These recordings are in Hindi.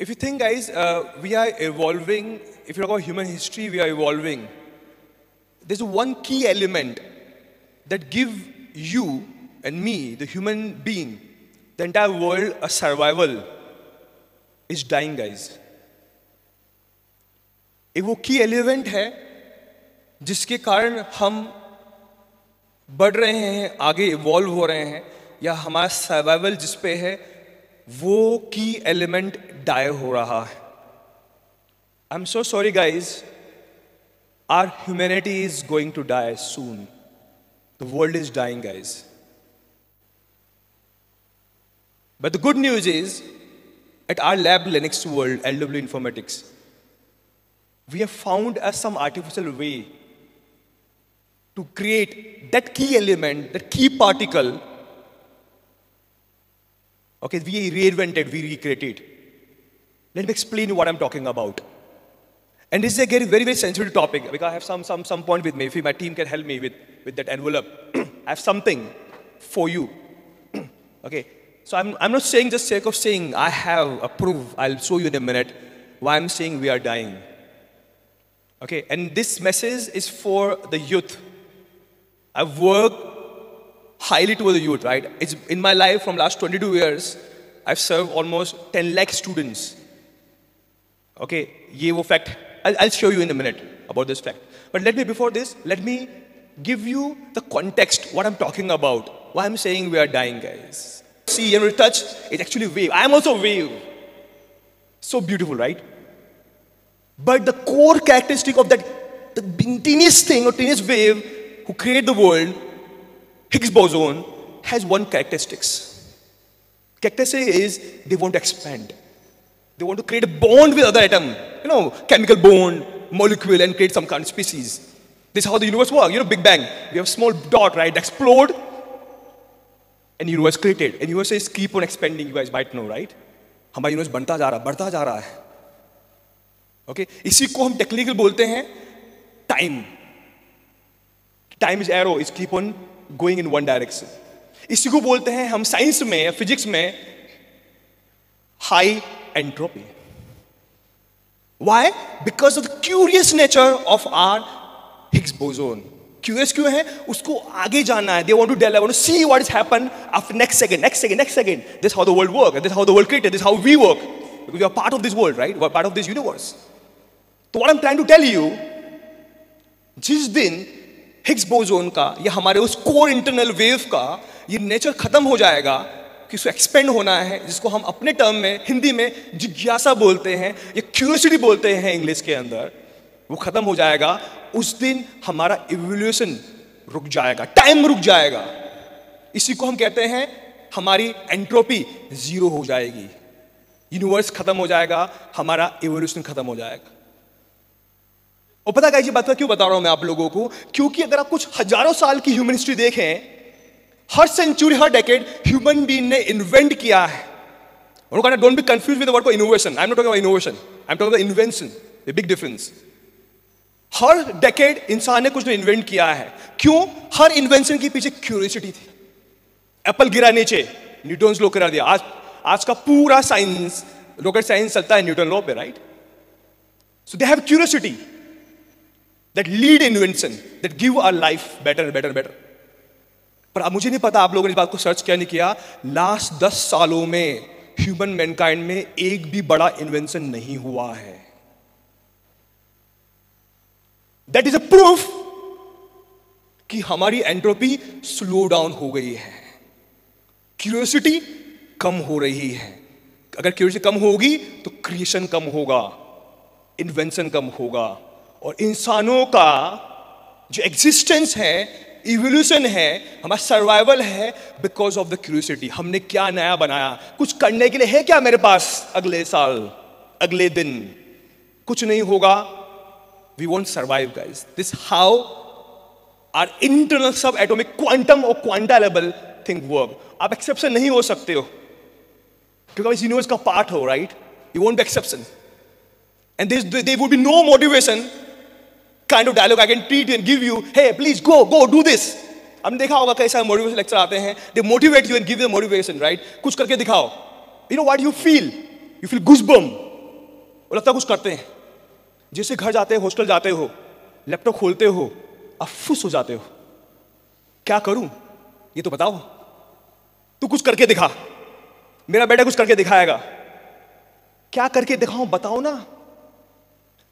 If you think, guys, we are evolving. If you look at human history, we are evolving. There's one key element that gives you and me, the human being, the entire world, a survival, is dying, guys. एक वो की एलिमेंट है जिसके कारण हम बढ़ रहे हैं, आगे इवॉल्व हो रहे हैं, या हमारा सर्वाइवल जिस पे है वो की एलिमेंट डाई हो रहा है. I am so sorry guys, our humanity is going to die soon. The world is dying, guys. But the good news is, at our lab, Linux World, LW Informatics, we have found some artificial way to create that key element, that key particle. Okay, we reinvented, we recreated. Let me explain what I'm talking about. And this is a very, very sensitive topic because I have some point with me. If my team can help me with that envelope, I have something for you. Okay. So I'm not saying just sake of saying I have a proof. I'll show you in a minute why I'm saying we are dying. Okay, and this message is for the youth. I've worked highly toward the youth, right? It's in my life from last 22 years, I've served almost 10 lakh students. Okay, ye wo fact. I'll show you in a minute about this fact. But before this, let me give you the context, what I'm talking about, why I'm saying we are dying, guys. See, and we touch, it's actually wave. I am also wave. So beautiful, right? But the core characteristic of that, the teeniest thing or teeniest wave who create the world, Higgs boson, has one characteristics. Characteristic is they want to expand. They want to create a bond with other atom. You know, chemical bond, molecule, and create some kind of species. This is how the universe works. You know, Big Bang. We have a small dot, right? Explode. And universe created. And universe is keep on expanding. You guys might know, right? हमारा यूनिवर्स बढ़ता जा रहा है. Okay? इसी को हम टेक्निकल बोलते हैं time. Time is arrow, is keep on going in one direction. इसी को बोलते हैं हम साइंस में या फिजिक्स में high entropy. Why? Because of the curious nature of our Higgs boson. Curious क्यों है? उसको आगे जाना है. They want to tell, I want to see what has happened after next second. This is how the world works. This is how the world created. This is how we work. Because we are part of this world, right? We are part of this universe. So what I'm trying to tell you, जिस दिन Higgs boson का या हमारे उस core internal wave का ये nature खत्म हो जाएगा, कि उसको expand होना है, जिसको हम अपने टर्म में हिंदी में जिज्ञासा बोलते हैं या curiosity बोलते हैं इंग्लिश के अंदर, वो खत्म हो जाएगा. उस दिन हमारा इवोल्यूशन रुक जाएगा, टाइम रुक जाएगा. इसी को हम कहते हैं हमारी एंट्रोपी जीरो हो जाएगी. यूनिवर्स खत्म हो जाएगा, हमारा इवोल्यूशन खत्म हो जाएगा. और पता है ये बात क्यों बता रहा हूं मैं आप लोगों को? क्योंकि अगर आप कुछ हजारों साल की ह्यूमन हिस्ट्री देखें, हर सेंचुरी, हर डेकेड ह्यूमन बीइंग ने इन्वेंट किया है. Don't be confuse with the word innovation. I am not talking about innovation, I am talking about invention. The big difference. Her decade इंसान ने कुछ तो इन्वेंट किया है. क्यों? हर इन्वेंशन के पीछे क्यूरियोसिटी थी. एप्पल गिरा नीचे, न्यूटन लॉ करा दिया. आज का पूरा साइंस, रॉकेट साइंस चलता है न्यूटन लॉ पे, right? So they have curiosity that lead invention, that give our life better. पर अब मुझे नहीं पता आप लोगों ने इस बात को सर्च किया नहीं किया, लास्ट 10 सालों में ह्यूमन मैनकाइंड में एक भी बड़ा इन्वेंशन नहीं हुआ है. That is a proof कि हमारी एंट्रोपी स्लो डाउन हो गई है. क्यूरियोसिटी कम हो रही है. अगर क्यूरियोसिटी कम होगी तो क्रिएशन कम होगा, इन्वेंशन कम होगा, और इंसानों का जो एग्जिस्टेंस है, इवोल्यूशन है, हमारा सर्वाइवल है बिकॉज ऑफ द क्यूरियोसिटी. हमने क्या नया बनाया? कुछ करने के लिए है क्या मेरे पास अगले साल, अगले दिन? कुछ नहीं होगा. We won't survive, guys. This is how our internal subatomic quantum or quanta level thing work. आप exception नहीं हो सकते हो, क्योंकि आप इस यूनिवर्स का पार्ट हो, right? You won't be exception. And there would be no motivation kind of dialogue I can treat and give you. Hey, please go do this. हमने देखा होगा कैसा मोटिवेशन लेक्चर आते हैं. They motivate you and give you motivation, right? कुछ करके दिखाओ. You know what you feel? You feel goosebump. वो लगता है कुछ करते हैं। जैसे घर जाते हो, हॉस्टल जाते हो, लैपटॉप खोलते हो, आप फुस हो जाते हो, क्या करूं ये तो बताओ, तू कुछ करके दिखा, मेरा बेटा कुछ करके दिखाएगा, क्या करके दिखाऊं बताओ ना।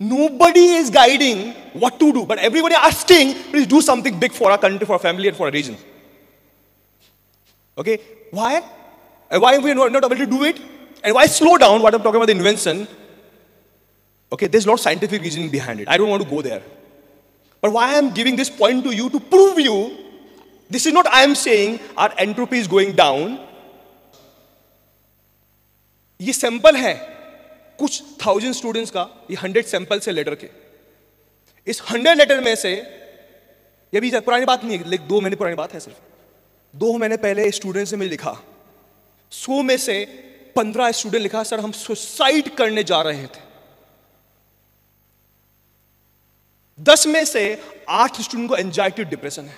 Nobody is guiding what to do, but everybody asking, please do something big for our country, for our family, and for our region. Okay, why? And why we are not able to do it? And why slow down? What I'm talking about the invention. Okay, there's a lot of scientific reasoning behind it. I don't want to go there. But why I'm giving this point to you to prove you, this is not I am saying our entropy is going down. ये सैंपल है कुछ 1000 स्टूडेंट्स का, ये 100 सैंपल से लेटर के। इस 100 लेटर में से, ये भी पुरानी बात नहीं है, 2 महीने पुरानी बात है, सिर्फ 2 महीने पहले स्टूडेंट से मैंने लिखा, 100 में से 15 स्टूडेंट लिखा सर हम सुसाइड करने जा रहे थे। 10 में से 8 स्टूडेंट को एंजाइटी डिप्रेशन है।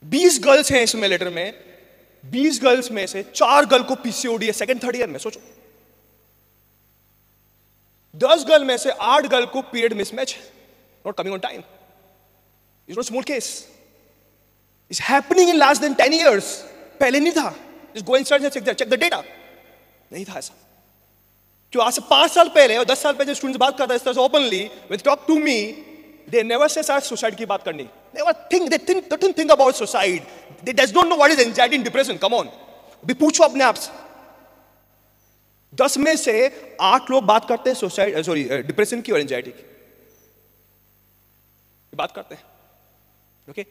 20 गर्ल्स हैं इसमें लेटर में, 20 गर्ल्स में से 4 गर्ल को पीसीओडी है सेकंड थर्ड ईयर में, सोचो। 10 गर्ल में से 8 गर्ल को period mismatch, not coming on time. It's not small case, it's happening in last then 10 years। पहले नहीं था, just go and search and check the data, नहीं था ऐसा। क्यों आज से 5 साल पहले और 10 साल पहले स्टूडेंट्स बात करता है इस तरह से openly, when talk to me, they never say sir suicide की बात करनी, never think, they think about suicide, they does not know what is anxiety and depression. Come on, अभी पूछो अपने आप से। 10 में से 8 लोग बात करते हैं सुसाइड, सॉरी डिप्रेशन की और एंजाइटी की, बात करते हैं। ओके,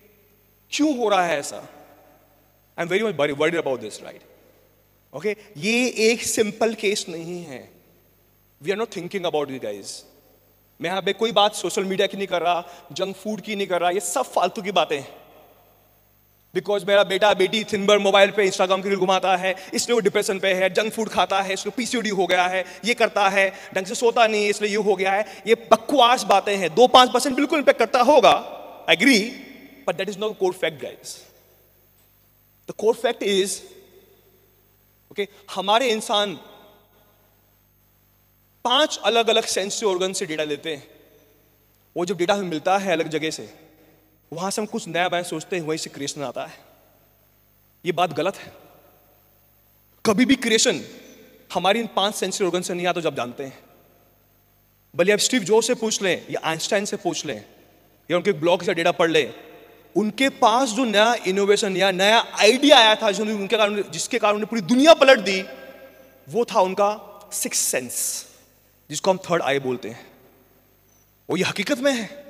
क्यों हो रहा है ऐसा? I am very much worried about this, right? Okay, ये एक सिंपल केस नहीं है। We are not thinking about you guys. मैं यहां पे कोई बात सोशल मीडिया की नहीं कर रहा, जंक फूड की नहीं कर रहा, ये सब फालतू की बातें हैं। बिकॉज मेरा बेटा बेटी दिन भर मोबाइल पे इंस्टाग्राम की रील घुमाता है, इसलिए वो डिप्रेशन पे है, जंक फूड खाता है इसलिए पीसीओडी हो गया है, ये करता है, ढंग से सोता नहीं इसलिए ये हो गया है। ये बकवास बातें हैं। 2-5% बिल्कुल इम्पैक्ट करता होगा, I agree, but that is not core fact guys. The core fact is, okay, हमारे इंसान 5 अलग अलग सेंसरी ऑर्गन से डेटा लेते हैं। वो जब डेटा हमें मिलता है अलग जगह से, वहां से हम कुछ नया बाया सोचते हैं, वहीं से क्रिएशन आता है। ये बात गलत है। कभी भी क्रिएशन हमारी इन 5 सेंसरी ऑर्गन से नहीं आता, जब जानते हैं। भले आप स्टीव जॉब्स से पूछ लें या आइंस्टाइन से पूछ लें या उनके ब्लॉग से डेटा पढ़ लें, उनके पास जो नया इनोवेशन या नया आइडिया आया था, जिसके कारण उन्हें पूरी दुनिया पलट दी, वो था उनका 6th सेंस, जिसको हम 3rd आई बोलते हैं। वो ये हकीकत में है।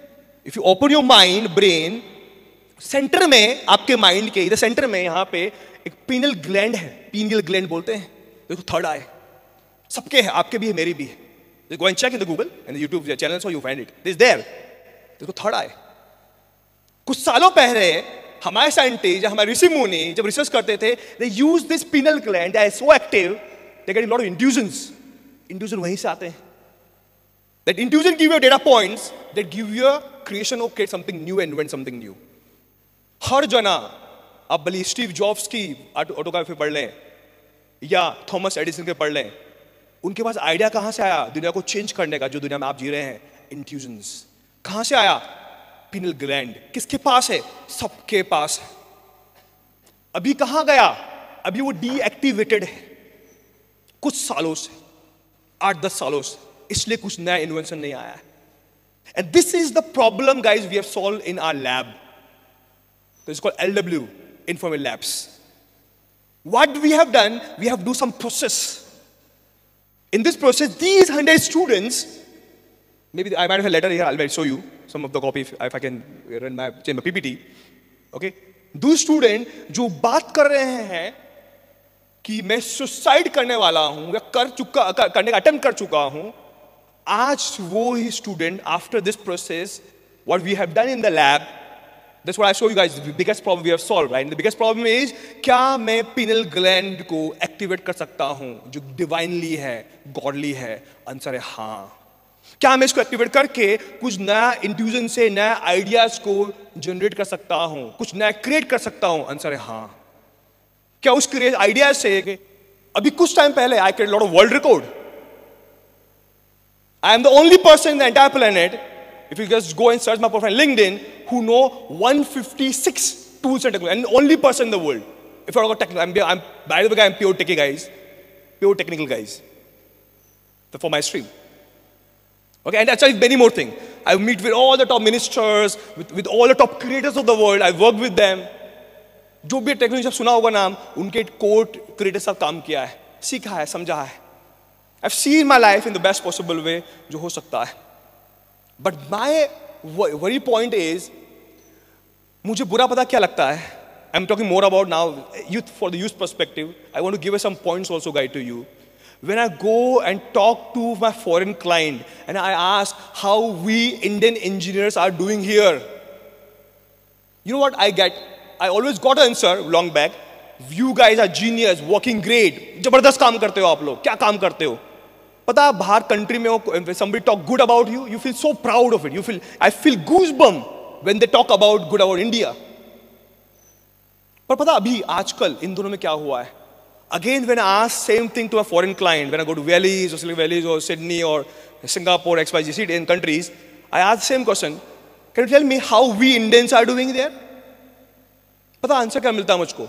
If you open your mind, brain, centre में, आपके माइंड के इधर सेंटर में, यहां पे एक पीनल ग्लैंड है, पीनियल ग्लैंड बोलते हैं, देखो 3rd आई सबके है, आपके भी है, मेरी भी है। Go and check in the Google and YouTube channel, so you find it, is there. देखो 3rd आई। कुछ सालों पहले हमारे साइंटिस्ट या हमारे ऋषि मुनि जब रिसर्च करते थे, they use this pineal gland, they are so active, they get lot of intuitions. Intuition वहीं से आते हैं। That intuition give you data points that give you a creation of create something new and invent something new. हर जना, आप भले स्टीव जॉब्स की ऑटोग्राफी पढ़ लें या थॉमस एडिसन के पढ़ लें, उनके पास आइडिया कहां से आया दुनिया को चेंज करने का, जो दुनिया में आप जी रहे हैं? इंट्यूजन्स। कहां से आया? Penal gland. किसके पास है? सबके पास है। अभी कहां गया? अभी वो डीएक्टिवेटेड है कुछ सालों से, 8-10 सालों से, इसलिए कुछ नया इन्वेंशन नहीं आया है। And this is the problem guys we have solve in our lab, it's called LW, Informal Labs. What we have done, we have do some process. In this process, these 100 students, maybe I might have a letter here, I'll show you some of the copy if I can run my PPT. Okay, those student जो बात कर रहे हैं कि मैं सुसाइड करने वाला हूं या करने का अटेम्प्ट कर चुका हूं, आज वो ही student, after this process, what we have done in the lab, that's what I show you guys, the biggest problem we have solved, right? The biggest problem is, क्या मैं पिनल ग्लैंड को एक्टिवेट कर सकता हूं जो डिवाइनली है, गॉडली है? आंसर है हाँ। क्या मैं इसको एक्टिवेट करके कुछ नया इंट्यूजन से नया आइडियाज को जनरेट कर सकता हूं, कुछ नया क्रिएट कर सकता हूं? आंसर है हाँ। क्या उस आइडिया से, अभी कुछ टाइम पहले I create lot of world record, I am the only person in the entire planet, if you just go and search my profile on LinkedIn, who know 156 tools and technology, and the only person in the world. If you're about technical, by the way, I'm pure techie guys, pure technical guys. So for my stream. Okay, and that's why many more things. I meet with all the top ministers, with all the top creators of the world. I work with them. जो भी टेक्नोलॉजी सब सुना होगा नाम, उनके कोड क्रिएटर साथ काम किया है, सीखा है, समझा है. I've seen my life in the best possible way जो हो सकता है. But my very point is, मुझे बुरा पता क्या लगता है. I'm talking more about now youth, for the youth perspective. I want to give some points also, guide to you. When I go and talk to my foreign client and I ask how we Indian engineers are doing here, you know what I get? I always got an answer long back. You guys are genius, working great. जबरदस्त काम करते हो आप लोग. क्या काम करते हो? पता बाहर country में हो, somebody talk good about you, you feel so proud of it. I feel goosebump when they talk about good about India. पर पता अभी आजकल इन दोनों में क्या हुआ है? Again, when I ask same thing to a foreign client, when I go to Valleys or Silicon Valleys or Sydney or Singapore, XYZ city in countries, I ask the same question. Can you tell me how we Indians are doing there? पता आंसर क्या मिलता है मुझको?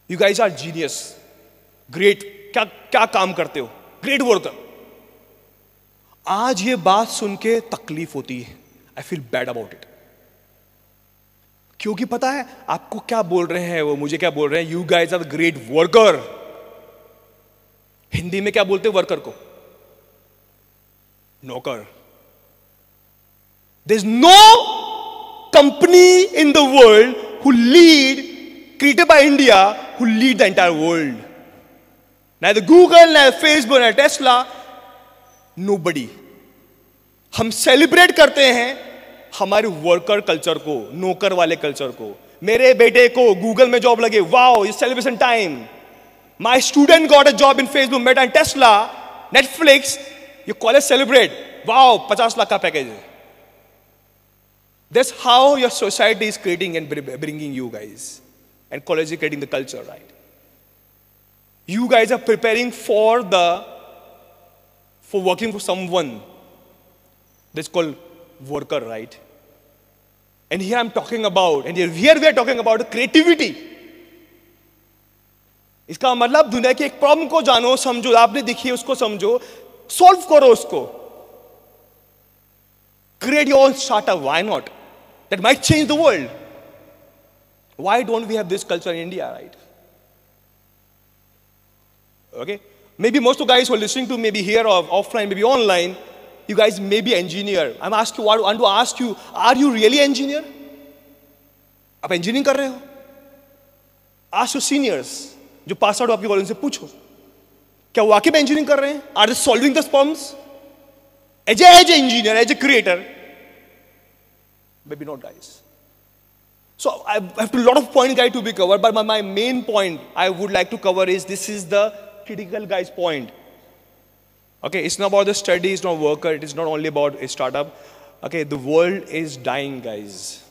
You guys are genius, great. क्या काम करते हो? Great worker. आज ये बात सुन के तकलीफ होती है. I feel bad about it. क्योंकि पता है आपको क्या बोल रहे हैं वो, मुझे क्या बोल रहे हैं? You guys are the great worker. Hindi में क्या बोलते हैं वर्कर को? नौकर. There's no company in the world who lead, created by India, who lead the entire world. Neither Google, neither Facebook, neither Tesla, nobody. हम सेलिब्रेट करते हैं हमारे वर्कर कल्चर को, नौकर वाले कल्चर को. मेरे बेटे को गूगल में जॉब लगे, wow, it's celebration time. My student got a job in Facebook, Meta and Tesla, Netflix. ये कॉलेज सेलिब्रेट, वाओ, 50 लाख का पैकेज है. That's how your society is creating and bringing you guys. And college is creating the culture, right? You guys are preparing for working for someone. That's called worker, right? And here I'm talking about, and here we are talking about creativity. इसका मतलब दुनिया की एक प्रॉब्लम को जानो, समझो, आपने देखी है उसको समझो, सॉल्व करो उसको. Create your own startup, why not? That might change the world. Why don't we have this culture in India, right? Okay? Maybe most of the guys who are listening to maybe here or offline, maybe online, you guys may be engineer. I want to ask you, are you really engineer? आप engineering कर रहे हो? Ask your seniors, जो pass out आपके कॉलेज से पूछो, क्या वाकई में engineering कर रहे हैं? Are they solving the problems? As an engineer, as a creator, maybe not, guys. So I have a lot of points, guys, to be covered, but my main point I would like to cover is this is the critical, guys, point. Okay, it's not about the study, it's not worker, it is not only about a startup. Okay, the world is dying, guys.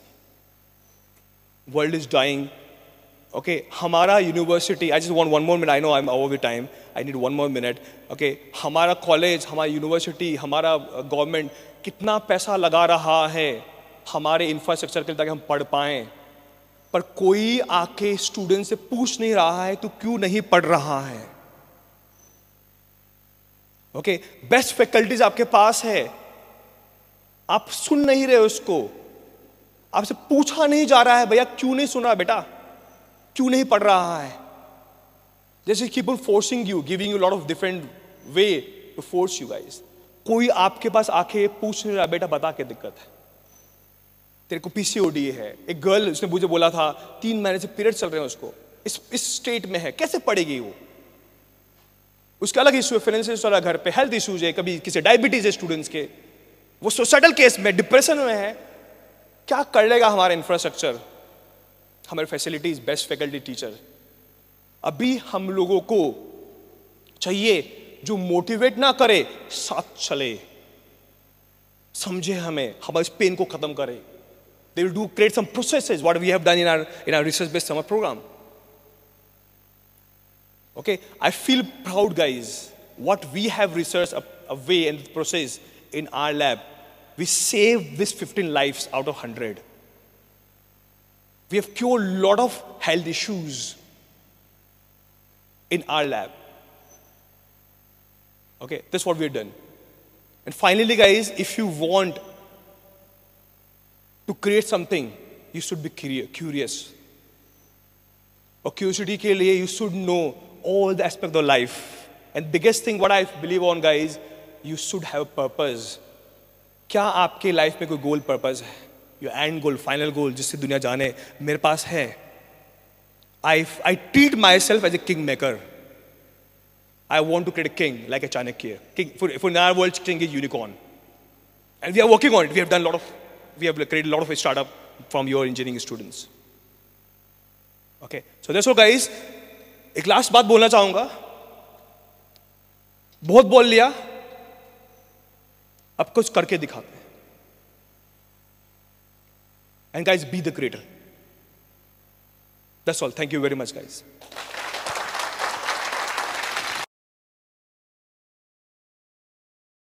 World is dying. Okay, हमारा university, I just want one more minute, I know I'm over the time, I need one more minute. Okay, हमारा college, हमारा university, हमारा government कितना पैसा लगा रहा है हमारे इंफ्रास्ट्रक्चर के लिए ताकि हम पढ़ पाएं, पर कोई आके स्टूडेंट से पूछ नहीं रहा है तू क्यों नहीं पढ़ रहा है. ओके, बेस्ट फैकल्टीज आपके पास है, आप सुन नहीं रहे उसको, आपसे पूछा नहीं जा रहा है भैया क्यों नहीं सुन रहा बेटा, क्यों नहीं पढ़ रहा है. जैसे keep on forcing you, giving you lot of different way to force you guys. कोई आपके पास आके पूछ नहीं रहा बेटा बता के दिक्कत है, तेरे को पीसीओडी है. एक गर्ल उसने मुझे बोला था 3 महीने से पीरियड चल रहे हैं उसको, इस स्टेट में है, कैसे पढ़ेगी वो. उसका अलग इशू है, फाइनेंशियल वाला, घर पे हेल्थ इश्यूज है, कभी किसी डायबिटीज है स्टूडेंट्स के, वो सोसाइटल केस में डिप्रेशन में है. क्या कर लेगा हमारा इंफ्रास्ट्रक्चर, हमारे फैसिलिटीज, बेस्ट फैकल्टी, टीचर. अभी हम लोगों को चाहिए जो मोटिवेट ना करे, साथ चले, समझे हमें, हमारे पेन को खत्म करे. They will create some processes, what we have done in our research-based summer program. Okay, I feel proud, guys, what we have researched a way and process in our lab, we save this 15 lives out of 100. We have cured a lot of health issues in our lab. Okay, that's what we've done. And finally, guys, if you want to create something, you should be curious. और curiosity के लिए you should know all the aspects of life. And biggest thing what I believe on, guys, you should have a purpose. क्या आपके लाइफ में कोई गोल पर्पस है? Your end goal, final goal, जिससे दुनिया जाने, मेरे पास है. I treat myself as a kingmaker. I want to create a king like a Chanakya. King, for in our world, king is unicorn. And we are working on it. We have created a lot of startup from your engineering students. Okay, so that's all, guys. एक लास्ट बात बोलना चाहूंगा. बहुत बोल लिया, अब कुछ करके दिखाते हैं. And guys, be the creator. That's all. Thank you very much, guys.